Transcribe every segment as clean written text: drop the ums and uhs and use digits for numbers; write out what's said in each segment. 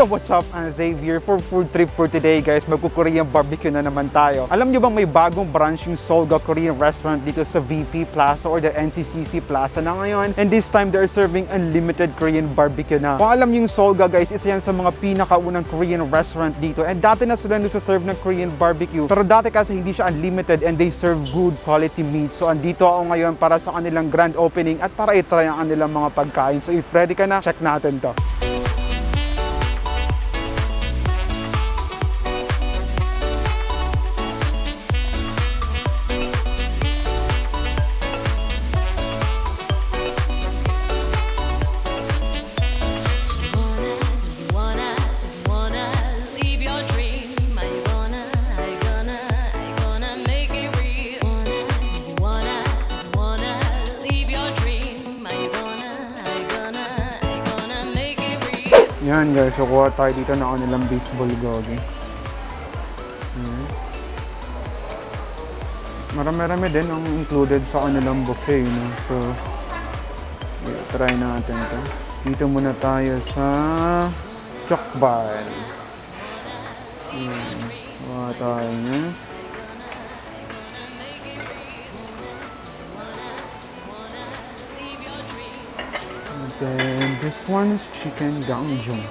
Yo, what's up? I'm Xavier for food trip for today, guys. Magko-Korean barbecue na naman tayo. Alam nyo bang may bagong branch yung Seoulga Korean restaurant dito sa VP Plaza or the NCCC Plaza na ngayon. And this time, they're serving unlimited Korean barbecue na. Kung alam nyo yung Seoulga, guys, isa yan sa mga pinakaunang Korean restaurant dito. And dati na sila nagsaserve ng Korean barbecue. Pero dati kasi hindi siya unlimited and they serve good quality meat. So andito ako ngayon para sa kanilang grand opening at para i-try ang kanilang mga pagkain. So if ready ka na, check natin to. Yan guys, so kuha tayo dito na kanilang beef bulgogi. Marami-rami din ang included sa kanilang buffet, no? So, try natin to. Dito muna tayo sa chokbal. Kuha tayo niya. Then this one's chicken gangjung.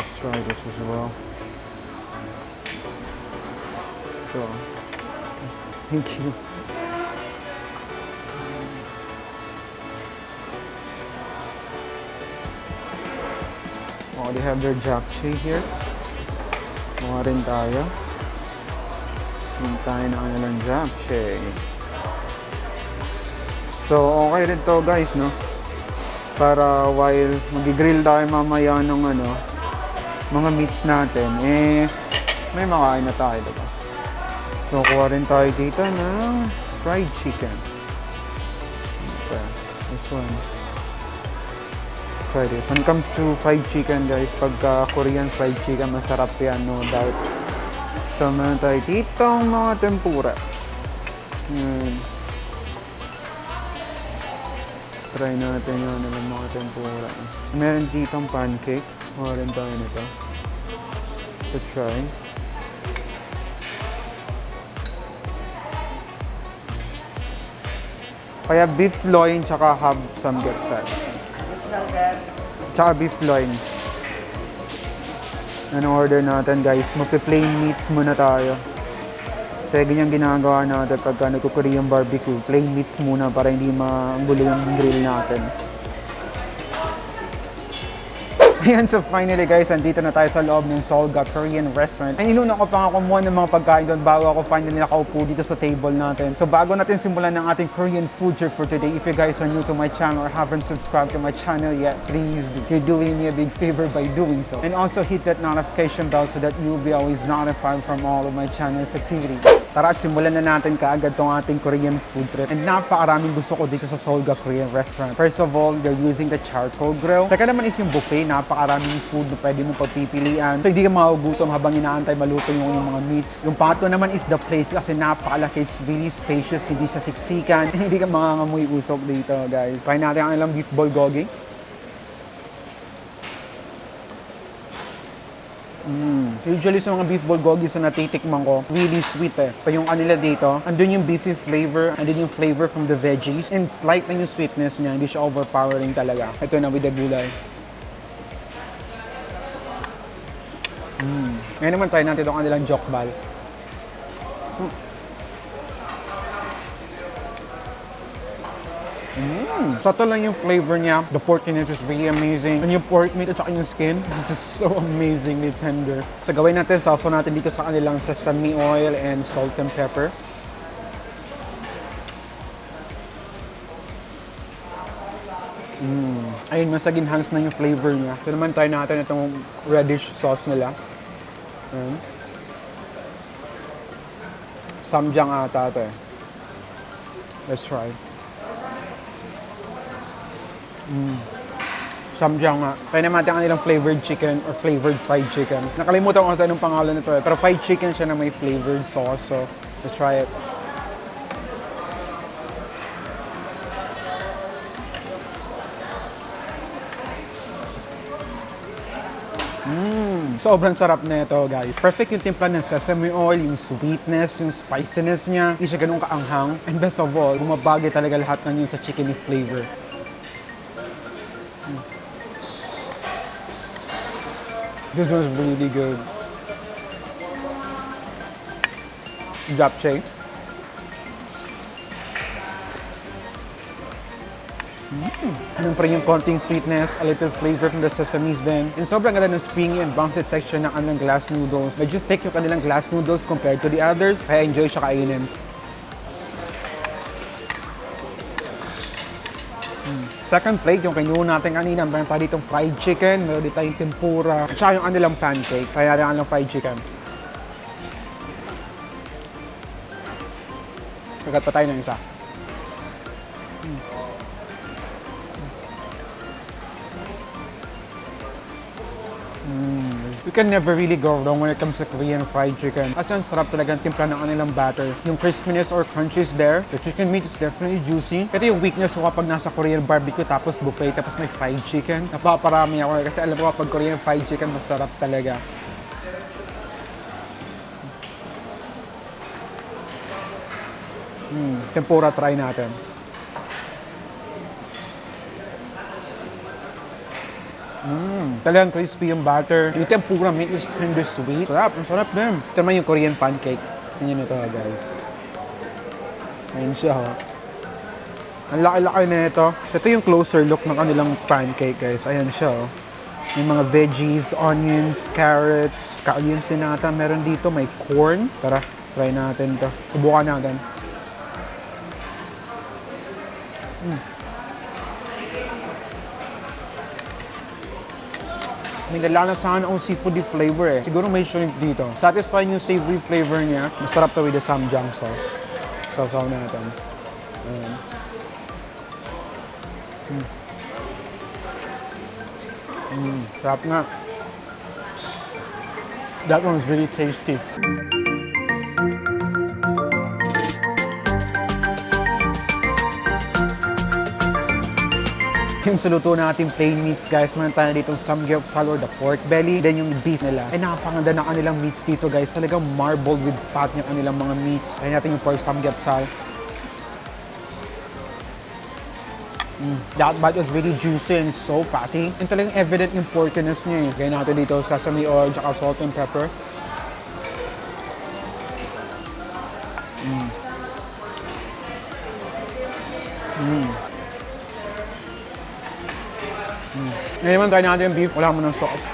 Let's try this as well. So, thank you. Oh, they have their japchae here. Kuha rin tayo. Tayo na kanilang japchae. So, okay rin to guys, no? Para while mag-grill tayo mamaya ng mga meats natin, may makain na tayo, diba? So, kuha rin tayo dito ng fried chicken. Okay, this one. Let's try this. When it comes to fried chicken, guys, pagka Korean fried chicken, masarap yan, no doubt. So, meron tayo dito mga tempura. Try natin yun ng mga tempura. Meron ditong pancake. Kuha rin tayo nito. Just to try. Kaya beef loin tsaka have samgyeopsal. Tsaka beef loin. Anong order natin guys? Magpi-plain meats muna tayo. Kasi ganyan ginagawa natin pagka nagko-Korean barbecue. Plain meats muna para hindi magulo yung grill natin. Ayan, so finally guys, andito na tayo sa loob ng Seoulga Korean restaurant. Ay, inuna ko pa nga kumuha ng mga pagkain doon bago ako finally nakaupo dito sa table natin. So bago natin simulan ng ating Korean food trip for today, if you guys are new to my channel or haven't subscribed to my channel yet, please do. You're doing me a big favor by doing so. And also hit that notification bell so that you'll be always notified from all of my channel's activities. Tara at simulan na natin kaagad tong ating Korean food trip. And napakaraming gusto ko dito sa Seoulga Korean restaurant. First of all, they're using the charcoal grill. Second naman is yung buffet. Napakaraming food na pwede mong pagpipilian. So hindi ka magugutom habang inaantay maluto yung mga meats. Yung pangatlo naman is the place kasi napakalaki. It's really spacious. Hindi siya siksikan. Hindi ka mangangamoy usok dito, guys. Try natin ang ilang beef bulgogi. Usually sa mga beef bulgogi na natitikman ko, really sweet Pa yung kanila dito, andun yung beefy flavor, andun yung flavor from the veggies, and slight lang yung sweetness niya, hindi siya overpowering talaga. Ito na with the gulay. Ngayon naman try natin itong kanilang jokbal. Subtle lang yung flavor niya. The porkiness is really amazing. And yung pork meat at saka yung skin is just so amazingly tender. So gawin natin, sausaw natin dito sa kanilang sesame oil and salt and pepper. Ayun, mas nag-enhance na yung flavor niya. So naman try natin itong reddish sauce nila. Samjang ata ito Let's try. Samjang nga. Kaya naman natin ang kanilang flavored chicken or flavored fried chicken. Nakalimutan ko sa anong pangalan nito Pero fried chicken siya na may flavored sauce. So, let's try it. Sobrang sarap na ito, guys. Perfect yung timpla ng sesame oil, yung sweetness, yung spiciness niya. Hindi siya ganun kaanghang. And best of all, bumabagay talaga lahat ng yun sa chicken flavor. This one's really good. Japchae. Anong pa rin yung konting sweetness, a little flavor from the sesames din. And sobrang ganda ng springy and bouncy texture ng kanilang glass noodles. Medyo thick yung kanilang glass noodles compared to the others. Kaya enjoy siya kainin. Second plate, yung kinuha natin kanina, meron tayo ditong fried chicken, meron dito tayong tempura, at saka yung kanilang pancake. Kaya natin kanilang fried chicken. Kagat pa tayo ng isa. You can never really go wrong when it comes to Korean fried chicken. As ang sarap talaga ng timpla ng kanilang batter. Yung crispiness or crunch is there. The chicken meat is definitely juicy. Ito yung weakness ko kapag nasa Korean barbecue tapos buffet tapos may fried chicken. Napaparami ako kasi alam ko kapag Korean fried chicken masarap talaga. Tempura try natin. Talagang crispy yung butter. Yung tempura meat is tender sweet. Sarap, ang sarap din. Ito naman yung Korean pancake. Tingnan nyo ito, guys. Ayun siya, ho. Ang laki-laki na ito. So, ito yung closer look ng kanilang pancake, guys. Ayan siya, ho. May mga veggies, onions, carrots, ka-onions din nata. Meron dito, may corn. Tara, try natin ito. Subukan natin. May nalalasahan akong seafoody flavor eh. Siguro may shrimp dito. Satisfying yung savory flavor niya. Masarap to with the samjang sauce. Sausaw natin. Ayan. Sarap nga. That one's really tasty. Yung sa luto natin plain meats, guys, meron tayo dito samgyeopsal or the pork belly, then yung beef nila. Ay nakapanganda ng kanilang meats dito, guys. Talagang marbled with fat yung kanilang mga meats. Kaya natin yung pork samgyeopsal. That bite is really juicy and so fatty. And talagang evident yung porkiness niya eh. Kaya natin dito sesame oil, tsaka salt and pepper. Ngayon naman try natin yung beef, wala mo ng sauce.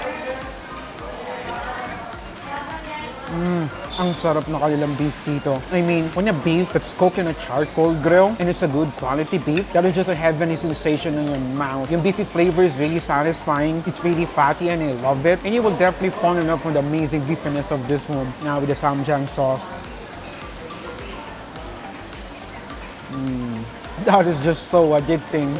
Ang sarap na kanilang beef dito. I mean, when a beef that's cooked in a charcoal grill and it's a good quality beef, that is just a heavenly sensation in your mouth. Yung beefy flavor is really satisfying. It's really fatty and I love it. And you will definitely fall in love with the amazing beefiness of this one. Now with the samjang sauce. That is just so addicting.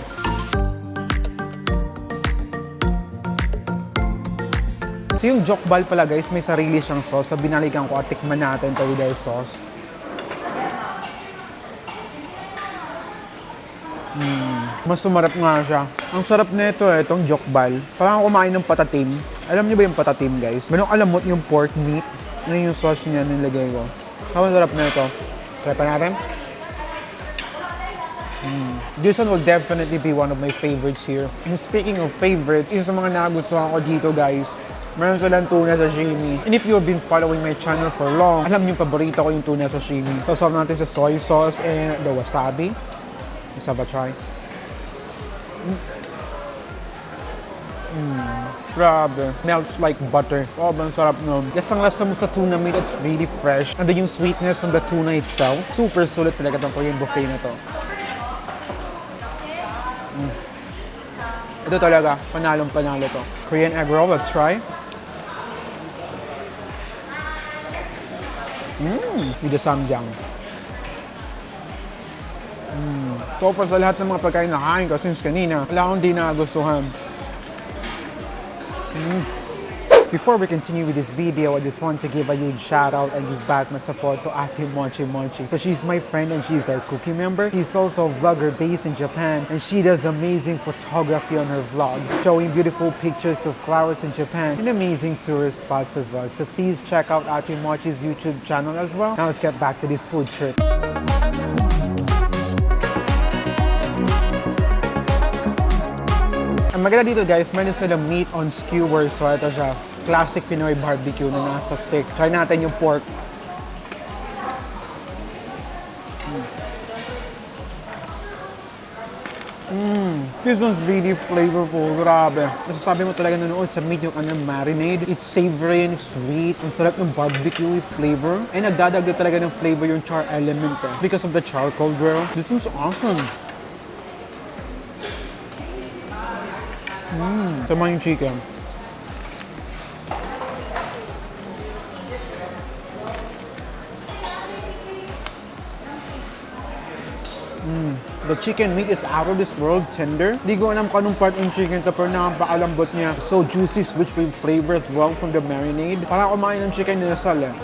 So yung jokbal pala, guys, may sarili siyang sauce. So binalikan ko at tikman natin ito with their sauce. Mas sumarap nga siya. Ang sarap na ito eh, itong jokbal. Parang kumain ng patatim. Alam niyo ba yung patatim, guys? Ganun alamot yung pork meat. Ano yung sauce niya nilagay ko. Ang sarap na ito. Try pa natin. This one will definitely be one of my favorites here. And speaking of favorites, isa sa mga nagustuhan ko dito, guys, meron silang tuna sashimi. And if you have been following my channel for long, alam niyo yung paborito ko yung tuna sashimi. So, serve natin sa soy sauce and the wasabi. Let's have a try. Grabe. Melts like butter. Oh, ang sarap nun. Lasang-lasa mo sa tuna meat. It's really fresh. And then yung sweetness from the tuna itself. Super sulit talaga itong Korean buffet na to. Ito talaga. Panalong-panalo to. Korean egg roll. Let's try. With the samjang. So far sa lahat ng mga pagkain na kain ko since kanina, wala akong di nagustuhan. Before we continue with this video, I just want to give a huge shout out and give back my support to Ate Mochi My. So she's my friend and she's our cookie member. She's also a vlogger based in Japan and she does amazing photography on her vlogs, showing beautiful pictures of flowers in Japan and amazing tourist spots as well. So please check out Ate Mochi's YouTube channel as well. Now let's get back to this food trip. Ang maganda dito guys, meron sila meat on skewer. So ito siya, classic Pinoy barbecue na nasa stick. Try natin yung pork. This one's really flavorful, grabe. Nasasabi mo talaga na noon sa meat yung kanyang marinade. It's savory and sweet. Ang sarap ng barbecue flavor. And nagdadagdag talaga ng flavor yung char element because of the charcoal grill. This one's awesome. Tama yung chicken. The chicken meat is out of this world tender. Di ko alam kung anong part ng chicken to pero napaakalambot niya. So juicy, rich with flavor as well from the marinade. Para kumain ng chicken dinasal eh.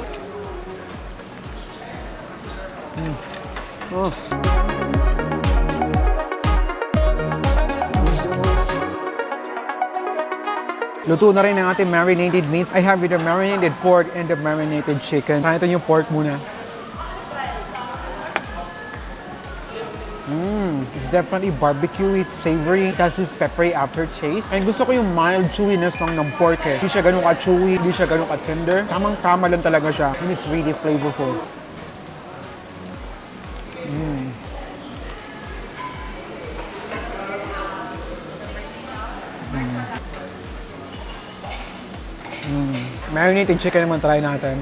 Luto na rin ang ating marinated meats. I have with the marinated pork and the marinated chicken. Ito yung pork muna. It's definitely barbecue, it's savory, it has this peppery aftertaste. And gusto ko yung mild chewiness lang ng pork eh. Hindi siya ganun ka-chewy, hindi siya ganun ka-tender. Tamang-tama lang talaga siya. And it's really flavorful. Marinated chicken naman try natin.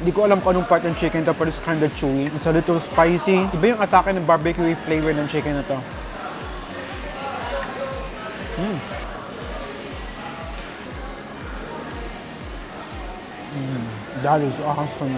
Hindi ko alam kung anong part ng chicken to, but it's kind of chewy. It's a little spicy. Iba yung atake ng barbecue flavor ng chicken na to. That is awesome.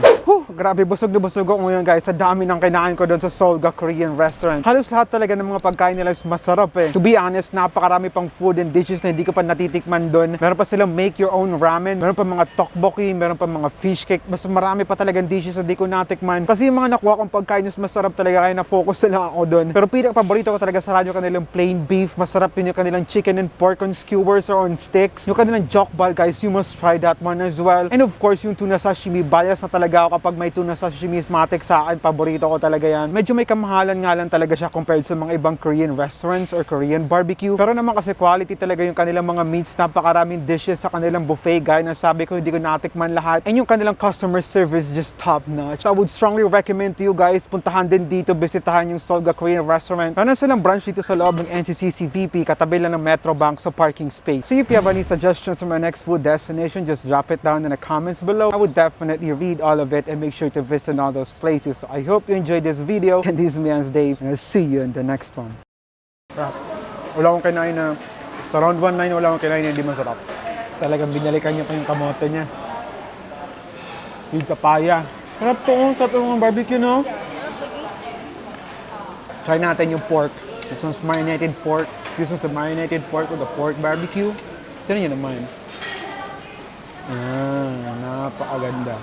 Grabe, busog na busog ako ngayon guys. Sa dami ng kinain ko doon sa Seoulga Korean Restaurant. Halos lahat talaga ng mga pagkain nila is masarap eh. To be honest, napakarami pang food and dishes na hindi ko pa natitikman doon. Meron pa silang make your own ramen. Meron pa mga tteokbokki. Meron pa mga fish cake. Mas marami pa talagang dishes na hindi ko natikman. Kasi yung mga nakuha kong pagkain is masarap talaga kaya na-focus na lang ako doon. Pero pinaka-paborito ko talaga sa radyo kanilang plain beef. Masarap din yung kanilang chicken and pork on skewers or on sticks. Yung kanilang jokbal guys, you must try that one as well. And of course, yung tuna sashimi, bias na talaga ako kapag may tuna sashimi matic sa akin, paborito ko talaga yan. Medyo may kamahalan nga lang talaga siya compared sa mga ibang Korean restaurants or Korean barbecue. Pero naman kasi quality talaga yung kanilang mga meats, napakaraming dishes sa kanilang buffet. Gaya na sabi ko, hindi ko natikman lahat. And yung kanilang customer service just top notch. So I would strongly recommend to you guys, puntahan din dito, bisitahan yung Seoulga Korean Restaurant. Meron silang branch dito sa loob ng NCCC VP, katabi lang ng Metrobank sa parking space. So if you have any suggestions for my next food destination, just drop it down in the comments below. I would definitely read all of it and make sure to visit all those places. So I hope you enjoyed this video. And this is me, Dave, and I'll see you in the next one. Wala akong kinain na, sa round 1 line, wala akong kinain na hindi masarap. Talagang binalikan niya pa yung kamote niya. Yung papaya. Sarap to, sa itong barbecue, no? Try natin yung pork. This one's marinated pork. This one's the marinated pork with the pork barbecue. Tignan niyo naman. Napakaganda.